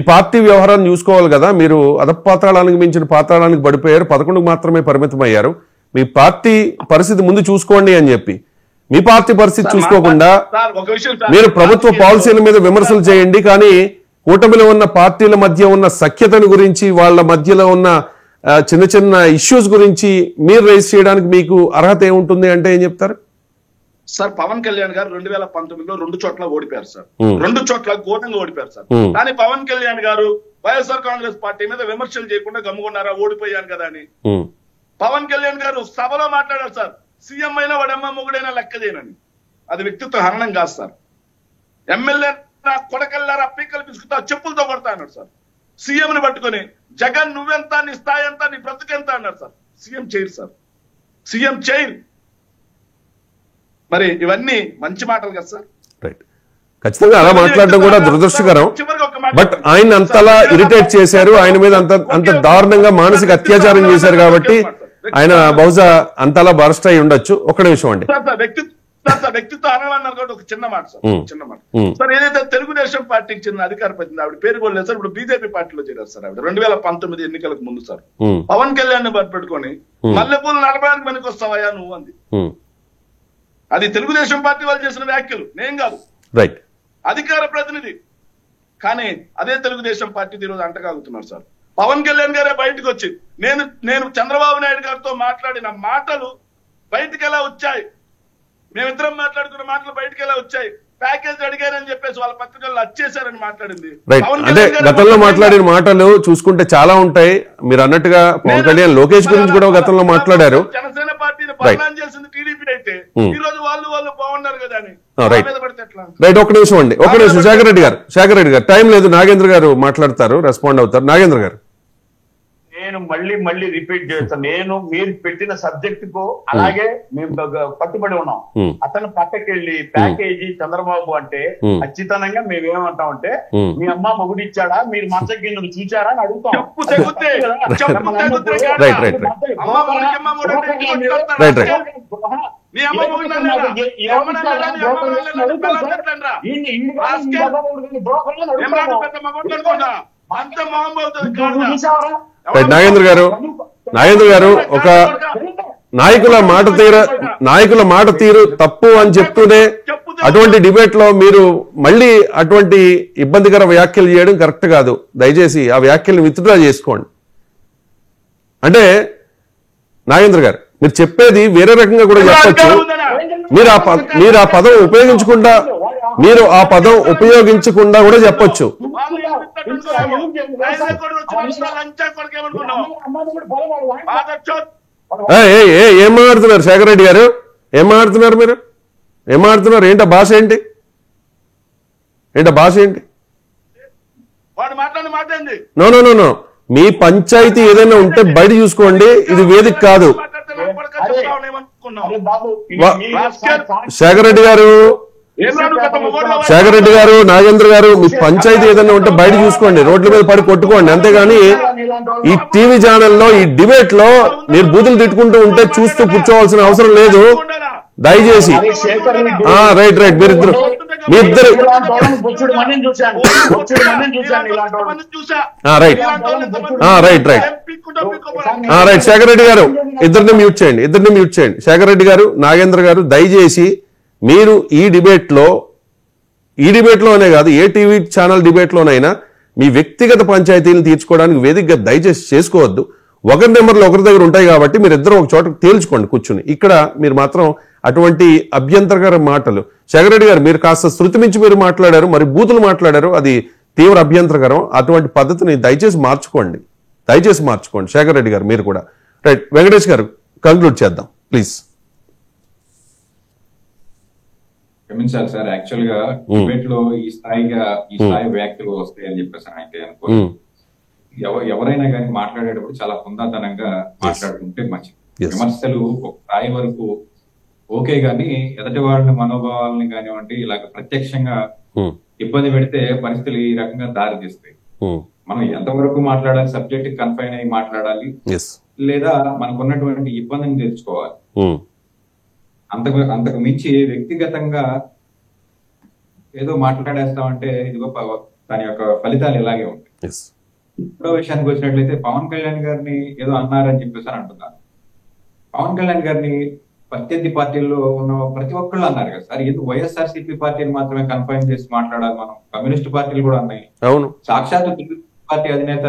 Party వ్యవహారాన్ని చూసుకోవాలి కదా. మీరు అధపాతాళానికి మించిన పాతాళానికి పడిపోయారు, 11కు మాత్రమే పరిమితం అయ్యారు. మీ పార్టీ పరిస్థితి ముందు చూసుకోండి అని చెప్పి, మీ పార్టీ పరిస్థితి చూసుకోకుండా మీరు ప్రభుత్వ పాలసీల మీద విమర్శలు చేయండి, కానీ కూటమిలో ఉన్న పార్టీల మధ్య ఉన్న సఖ్యతను గురించి, వాళ్ళ మధ్యలో ఉన్న చిన్న చిన్న ఇష్యూస్ గురించి మీరు రైజ్ చేయడానికి మీకు అర్హత ఏముంటుంది అంటే ఏం చెప్తారు? సార్, పవన్ కళ్యాణ్ గారు 2019లో 2 చోట్ల ఓడిపోయారు సార్. 2 చోట్ల ఘోరంగా ఓడిపోయారు సార్. కానీ పవన్ కళ్యాణ్ గారు వైఎస్ఆర్ కాంగ్రెస్ పార్టీ మీద విమర్శలు చేయకుండా గమ్ముకున్నారా? ఓడిపోయాను కదా అని. పవన్ కళ్యాణ్ గారు సభలో మాట్లాడారు సార్, సీఎం అయినా వాడమ్మ మొగుడైనా లెక్కదేనని. అది వ్యక్తిత్వ హననం కాదు సార్. ఎమ్మెల్యే నా కొడకల్లారా పీకలు పిసుకుతా చెప్పులతో కొడతా అన్నాడు సార్. సీఎం ని పట్టుకొని జగన్ నువ్వెంత, నీ స్థాయి ఎంత, నీ బ్రతుకెంత అన్నాడు sir. CM chair sir, CM chair. మరి ఇవన్నీ మంచి మాటలు కదా సార్. రైట్, ఖచ్చితంగా అలా మాట్లాడడం కూడా దురదృష్టకరం. బట్ ఆయన అంతలా ఇరిటేట్ చేశారు, ఆయన మీద అంత దారుణంగా మానసిక అత్యాచారం చేశారు కాబట్టి ఆయన బహుశా అంతలా బరస్ట్ అయి ఉండొచ్చు. ఒక్క నిమిషం అండి. వ్యక్తిత్వ అనవన్నారు కాబట్టి ఒక చిన్న మాట సార్, చిన్న మాట సార్. ఏదైతే తెలుగుదేశం పార్టీకి చెందిన అధికార ప్రతినిధి ఆవిడ పేరు కూడా లేదు సార్, ఇప్పుడు బీజేపీ పార్టీలో చేరారు సార్ ఆవిడ 2019 ఎన్నికలకు ముందు సార్. పవన్ కళ్యాణ్ ని పెట్టుకొని మల్లెపూలు నడపడానికి పనికి వస్తావయ్యా నువ్వు అంది. అది తెలుగుదేశం పార్టీ వాళ్ళు చేసిన వ్యాఖ్యలు, నేను కాదు. రైట్, అధికార ప్రతినిధి. కానీ అదే తెలుగుదేశం పార్టీ ఈరోజు అంటగాగుతున్నారు సార్. పవన్ కళ్యాణ్ గారే బయటకు వచ్చి నేను చంద్రబాబు నాయుడు గారితో మాట్లాడిన మాటలు బయటకు ఎలా వచ్చాయి, మేమిద్దరం మాట్లాడుకున్న మాటలు బయటకు ఎలా వచ్చాయి, ప్యాకేజ్ అడిగారని చెప్పేసి వాళ్ళ పత్రికల్లో వచ్చేసారని మాట్లాడింది. అంటే గతంలో మాట్లాడిన మాటలు చూసుకుంటే చాలా ఉంటాయి. మీరు అన్నట్టుగా పవన్ కళ్యాణ్ లోకేష్ గురించి కూడా గతంలో మాట్లాడారు. జనసేన పార్టీని బదనాం చేసింది టీడీపీ అయితే ఈ రోజు వాళ్ళు బాగున్నారు కదా అని. రైట్, ఒక నిమిషం అండి, ఒక నిమిషం. శేఖర్ రెడ్డి గారు టైం లేదు, నాగేంద్ర గారు మాట్లాడతారు, రెస్పాండ్ అవుతారు. నాగేంద్ర గారు, నేను మళ్ళీ రిపీట్ చేస్తాను. మీరు పెట్టిన సబ్జెక్ట్ కు అలాగే మేము కట్టుబడి ఉన్నాం. అతను పక్కకెళ్ళి ప్యాకేజీ చంద్రబాబు అంటే ఖచ్చితంగా మేమేమంటామంటే మీ అమ్మ మొగుడిచ్చాడా, మీరు మంచ గిన్నెలు చూచారా అని అడుగుతాం. నాగేంద్ర గారు ఒక నాయకుల మాట తీరు తప్పు అని చెప్తూనే అటువంటి డిబేట్ లో మీరు మళ్ళీ అటువంటి ఇబ్బందికర వ్యాఖ్యలు చేయడం కరెక్ట్ కాదు. దయచేసి ఆ వ్యాఖ్యలను విత్డ్రా చేసుకోండి. అంటే నాగేంద్ర గారు, మీరు చెప్పేది వేరే రకంగా కూడా చెప్పొచ్చు. మీరు ఆ పదం ఉపయోగించకుండా కూడా చెప్పొచ్చు. ఏం మాట్లాడుతున్నారు శేఖర్ రెడ్డి గారు? ఏం మాట్లాడుతున్నారు మీరు? ఏం మాట్లాడుతున్నారు? ఏంటా భాష ఏంటి? నో, మీ పంచాయతీ ఏదైనా ఉంటే బయట చూసుకోండి, ఇది వేదిక కాదు. శేఖర్ రెడ్డి గారు, నాగేంద్ర గారు, మీ పంచాయతీ ఏదైనా ఉంటే బయట చూసుకోండి, రోడ్ల మీద పడి కొట్టుకోండి. అంతేగాని ఈ టీవీ ఛానల్లో ఈ డిబేట్ లో మీరు బూతులు తిట్టుకుంటూ ఉంటే చూస్తూ కూర్చోవాల్సిన అవసరం లేదు. దయచేసి రైట్, మీరిద్దరు రైట్. శేఖర్ రెడ్డి గారు ఇద్దరిని మ్యూట్ చేయండి. శేఖర్ రెడ్డి గారు, నాగేంద్ర గారు, దయచేసి మీరు ఈ డిబేట్లోనే కాదు, ఏ టీవీ ఛానల్ డిబేట్లోనైనా మీ వ్యక్తిగత పంచాయతీలను తీర్చుకోవడానికి వేదికగా దయచేసి చేసుకోవద్దు. ఒకరి నెంబర్లు ఒకరి దగ్గర ఉంటాయి కాబట్టి మీరు ఇద్దరు ఒక చోట తేల్చుకోండి కూర్చుని. ఇక్కడ మీరు మాత్రం అటువంటి అభ్యంతరకర మాటలు. శేఖర్ రెడ్డి గారు, మీరు కాస్త శృతి మించి మీరు మాట్లాడారు, మరి బూతులు మాట్లాడారు, అది తీవ్ర అభ్యంతరకరం. అటువంటి పద్ధతిని దయచేసి మార్చుకోండి. శేఖర్ రెడ్డి గారు మీరు కూడా. రైట్, వెంకటేష్ గారు కంక్లూడ్ చేద్దాం ప్లీజ్. క్షమించాలి సార్, యాక్చువల్ గా డిబేట్ లో ఈ స్థాయి వ్యాఖ్యలు వస్తాయని చెప్పేసి అయితే అనుకో. ఎవరైనా కానీ మాట్లాడేటప్పుడు చాలా హుందాతనంగా మాట్లాడుకుంటే మంచిది. విమర్శలు ఒక స్థాయి వరకు ఓకే గాని ఎదటి వాళ్ళని మనోభావాలని కానివ్వండి ఇలాగ ప్రత్యక్షంగా ఇబ్బంది పెడితే పరిస్థితులు ఈ రకంగా దారి తీస్తాయి. మనం ఎంతవరకు మాట్లాడాలి, సబ్జెక్ట్ కన్ఫైన్ అయ్యి మాట్లాడాలి, లేదా మనకున్నటువంటి ఇబ్బందిని తెచ్చుకోవాలి. అంతకు మించి వ్యక్తిగతంగా ఏదో మాట్లాడేస్తామంటే ఇదిగో దాని యొక్క ఫలితాలు ఇలాగే ఉంటాయి. ఇప్పుడు విషయానికి వచ్చినట్లయితే పవన్ కళ్యాణ్ గారిని ఏదో అన్నారని చెప్పేసి అని అంటున్నారు. పవన్ కళ్యాణ్ గారిని ప్రత్యర్థి పార్టీల్లో ఉన్న ప్రతి ఒక్కళ్ళు అన్నారు కదా సార్. ఎందుకు వైఎస్ఆర్సీపీ పార్టీని మాత్రమే కన్ఫైన్ చేసి మాట్లాడాలి మనం? కమ్యూనిస్ట్ పార్టీలు కూడా ఉన్నాయి. అవును, సాక్షాత్ తెలుగు పార్టీ అధినేత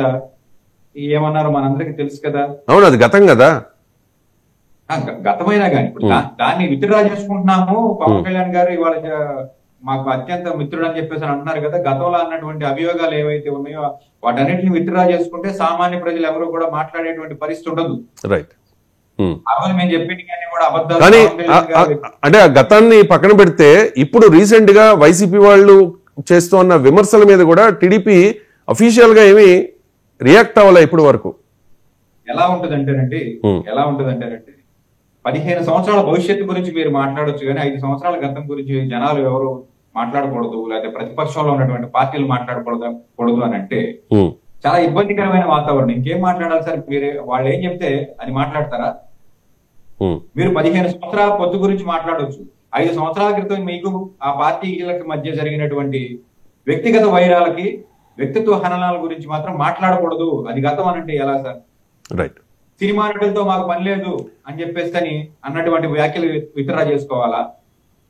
ఏమన్నారో మనందరికీ తెలుసు కదా. అవును, అది గతం కదా. గతమైనా కానీ ఇప్పుడు దాన్ని విత్డ్రా చేసుకుంటున్నాము. పవన్ కళ్యాణ్ గారు ఇవాళ మాకు అత్యంత మిత్రుడు అని చెప్పేసి అంటున్నారు కదా. గతంలో అన్నటువంటి అభియోగాలు ఏవైతే ఉన్నాయో వాటన్నిటిని విత్డ్రా చేసుకుంటే సామాన్య ప్రజలు ఎవరు కూడా మాట్లాడేటువంటి పరిస్థితి ఉండదు. రైట్. మేము చెప్పింది కానీ కూడా అబద్ధాలు. కానీ అంటే ఆ గతాన్ని పక్కన పెడితే ఇప్పుడు రీసెంట్ గా వైసీపీ వాళ్ళు చేస్తున్న విమర్శల మీద కూడా టీడీపీ అఫీషియల్ గా ఏమి రియాక్ట్ అవ్వాలా ఇప్పటి వరకు? ఎలా ఉంటదంటేనండి 15 సంవత్సరాల భవిష్యత్తు గురించి మీరు మాట్లాడొచ్చు కానీ 5 సంవత్సరాల గతం గురించి జనాలు ఎవరు మాట్లాడకూడదు, లేకపోతే ప్రతిపక్షంలో ఉన్నటువంటి పార్టీలు మాట్లాడకూడదు అని అంటే చాలా ఇబ్బందికరమైన వాతావరణం. ఇంకేం మాట్లాడాలి సార్? వాళ్ళు ఏం చెప్తే అది మాట్లాడతారా? మీరు 15 సంవత్సరాల పొత్తు గురించి మాట్లాడొచ్చు. 5 సంవత్సరాల క్రితం మీకు ఆ పార్టీలకు మధ్య జరిగినటువంటి వ్యక్తిగత వైరాలకి, వ్యక్తిత్వ హననాల గురించి మాత్రం మాట్లాడకూడదు. అది గతం అనంటే ఎలా సార్? రైట్. సినిమా నటులతో మాకు పని లేదు అని చెప్పేసి అని అన్నటువంటి వ్యాఖ్యలు విత్డ్రా చేసుకోవాలా?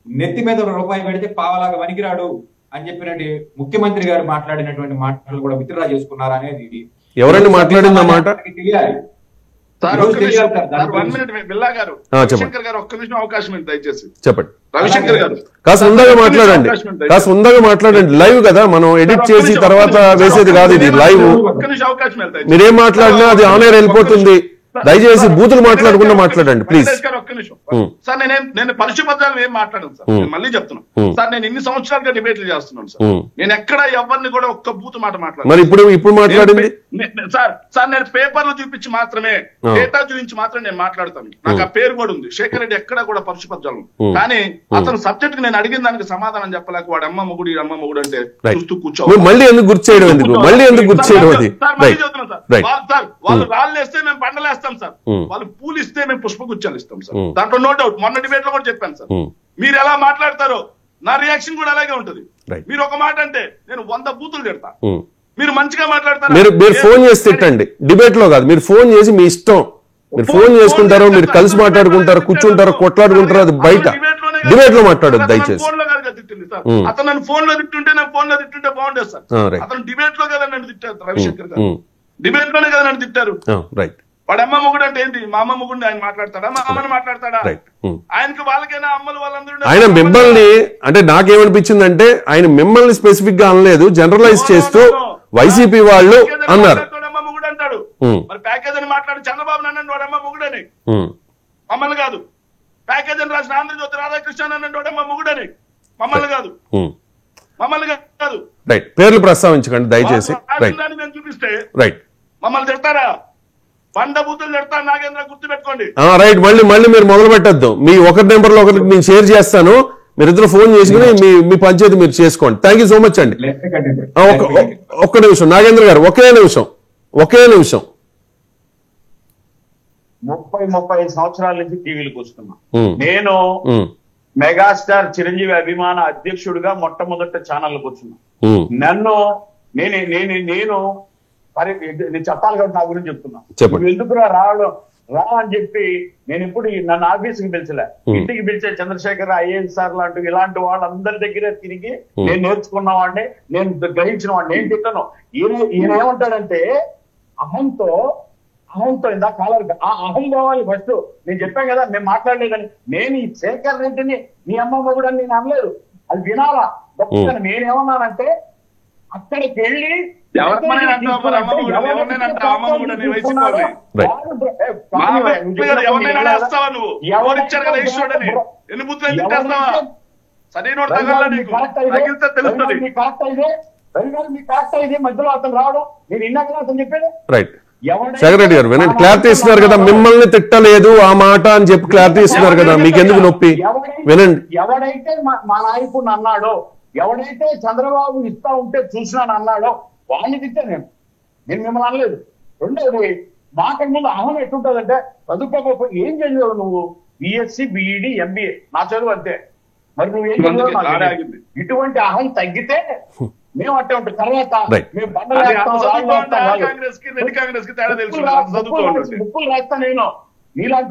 నెత్తి మీద రూపాయి పెడితే పావలాగా వనికిరాడు అని చెప్పినట్టు ముఖ్యమంత్రి గారు మాట్లాడినటువంటి మాటలు కూడా విత్డ్రా చేసుకున్నారా అనేది ఎవరండి మాట్లాడింది మాట తెలియాలి. రవిశంకర్ గారు ఒక్క నిమిషం అవకాశం ఏంటి దయచేసి చెప్పండి. రవిశంకర్ గారు కాస్త ఉందాగా మాట్లాడండి, కాస్త ఉందాగా మాట్లాడండి. లైవ్ కదా, మనం ఎడిట్ చేసి తర్వాత వేసేది కాదు, ఇది లైవ్. ఒక్క నిమిషం అవకాశం మీరేం మాట్లాడినా అది ఆన్ ఎయిర్ వెళ్ళిపోతుంది. దయచేసి బూతులు మాట్లాడకుండా మాట్లాడండి ప్లీజ్. ఒక్క నిమిషం సార్. నేను పరిశుభ్రతలు ఏం మాట్లాడాను సార్, నేను మళ్ళీ చెప్తున్నాను సార్. నేను ఇన్ని సంవత్సరాలుగా డిబేట్లు చేస్తున్నాను సార్. నేను ఎక్కడ ఎవరిని కూడా ఒక్క బూత్ మాట మాట్లాడాను. మరి ఇప్పుడు మాట్లాడింది సార్ నేను పేపర్లు చూపించి మాత్రమే, డేటా చూపించి మాత్రమే నేను మాట్లాడతాను. నాకు ఆ పేరు కూడా ఉంది, శేఖర్ రెడ్డి. ఎక్కడ కూడా పరిశుభ్రతలు. కానీ అతను సబ్జెక్ట్ కి నేను అడిగిన దానికి సమాధానం చెప్పలేక వాడు అమ్మ మొగుడు అమ్మ మొగుడు అంటే చూస్తూ కూర్చో. మళ్ళీ ఎందుకు గుర్తు చేయడం? ఎందుకు మళ్ళీ ఎందుకు గుర్తు చేయడం? అది సార్ వాళ్ళు రాళ్ళు వేస్తే మేము పండలేస్తాం సార్, వాళ్ళు పూలు ఇస్తే మేము పుష్పగుచ్చాలు ఇస్తాం సార్. దాంట్లో నో డౌట్. మొన్న డిబేట్ లో కూడా చెప్పాను సార్. మీరు ఎలా మాట్లాడతారో నా రియాక్షన్ కూడా అలాగే ఉంటది. మీరు ఒక మాట అంటే నేను 100 బూతులు తిడతా. మీరు మంచిగా మాట్లాడతారు. మీరు ఫోన్ చేసి తిట్టండి, డిబేట్ లో కాదు. మీరు ఫోన్ చేసి మీ ఇష్టం, మీరు ఫోన్ చేసుకుంటారో, మీరు కలిసి మాట్లాడుకుంటారో, కూర్చుంటారో, కొట్లాడుకుంటారో, అది బయట డిబేట్ లో మాట్లాడదు దయచేసి. ఫోన్ లో కాదు తిట్టింది సార్. అతను నన్ను ఫోన్ లో తిట్టుంటే నాకు ఫోన్ లో తిట్టుంటే బాగుండేది సార్. అతను డిబేట్ లో కదా నన్ను తిట్టారు. రవిశంకర్ గారు డిబేట్ లోనే కదా నన్ను తిట్టారు. రైట్. వాడు అమ్మ మొగుడు అంటే ఏంటి? మా అమ్మ మొగుడు ఆయన మాట్లాడతాడా? మా అమ్మని మాట్లాడతాడా? ఆయనకి వాళ్ళకైనా అమ్మలు వాళ్ళందరూ. ఆయన మిమ్మల్ని అంటే నాకేమనిపించిందంటే ఆయన మిమ్మల్ని స్పెసిఫిక్ గా అనలేదు, జనరలైజ్ చేస్తూ వైసీపీ వాళ్ళు అన్నారు. అమ్మ మొగుడు అంటాడు. మరి ప్యాకేజ్ అని మాట్లాడు చంద్రబాబు నాన్న వాడు అమ్మ మొగుడని, మమ్మల్ని కాదు. ప్యాకేజ్ అని రాసిన ఆంధ్రజ్యోతి రాధాకృష్ణ అన్న వాడు అమ్మ మొగుడని, మమ్మల్ని కాదు. మమ్మల్ని కాదు. రైట్. పేర్లు ప్రస్తావించకండి దయచేసి. నేను చూపిస్తే రైట్. మమ్మల్ని తిడతారా? 100 బూతులు తిడతాను నాగేంద్ర, గుర్తు పెట్టుకోండి. రైట్. మళ్ళీ మీరు మొదలు పెట్టద్దు. మీ ఒకరి నెంబర్ లో ఒకరికి నేను షేర్ చేస్తాను. మీరిద్దరు ఫోన్ చేసుకుని మీ పంచాయతీ మీరు చేసుకోండి. థ్యాంక్ యూ సో మచ్ అండి. ఒక్క నిమిషం నాగేంద్ర గారు, ఒకే నిమిషం. 30-35 సంవత్సరాల నుంచి టీవీలకు వస్తున్నా. నేను మెగాస్టార్ చిరంజీవి అభిమాన అధ్యక్షుడిగా మొట్టమొదట ఛానల్కి వచ్చినా. నన్ను నేను చెప్పాలి కాబట్టి నా గురించి చెప్తున్నా. ఎందుకురా రావడం రా అని చెప్పి నేను ఇప్పుడు నన్ను ఆఫీస్కి పిలిచలే, ఇంటికి పిలిచే చంద్రశేఖర్ ఐఏఎస్ సార్ లాంటి ఇలాంటి వాళ్ళందరి దగ్గర తిరిగి నేను నేర్చుకున్న వాడిని, నేను గ్రహించిన వాడిని. నేను తిట్టాను. ఈయన ఏమంటాడంటే అహంతో ఇందా కాలర్ ఆ అహం కావాలి ఫస్ట్. నేను చెప్పాను కదా నేను మాట్లాడలేదని. నేను ఈ శేఖర్ రెడ్డిని నీ అమ్మ మొగుడని నేను అనలేదు, అది వినాలా. నేనేమన్నానంటే అక్కడికి వెళ్ళి మధ్యలో అతను రావడం నేను ఇన్నా కదా అతను చెప్పాడు. రైట్. శేఖర్ రెడ్డి గారు వినండి, క్లారిటీ ఇస్తున్నారు కదా. మిమ్మల్ని తిట్టలేదు ఆ మాట అని చెప్పి క్లారిటీ ఇస్తున్నారు కదా, మీకెందుకు నొప్పి? వినండి. ఎవడైతే మా నాయకుడిని అన్నాడో, ఎవడైతే చంద్రబాబు ఇస్తా ఉంటే చూసినాను అన్నాడో వాడిని తిట్టా నేను మిమ్మల్ని అనలేదు. రెండోది, మాకటి ముందు అహం ఎట్టుంటదంటే చదువుకోకపోతే ఏం చదివావు నువ్వు? BSc, BEd, MBA. నా చదువు అంతే. మరి నువ్వేం చదివావు? ఇటువంటి అహం తగ్గితే మేము అట్టే ఉంటాం. తర్వాత Right. మేము బండలు అది వేస్తాం, అంత రాళ్ళు చదువుకోండి, వేస్తాం, ఆ వాళ్ళు కాంగ్రెస్ కి రెడ్డి కాంగ్రెస్ కి తేడా తెలుసు బుక్కులు చదువుతూ ఉండండి. రాస్తా నేను నీలాంటి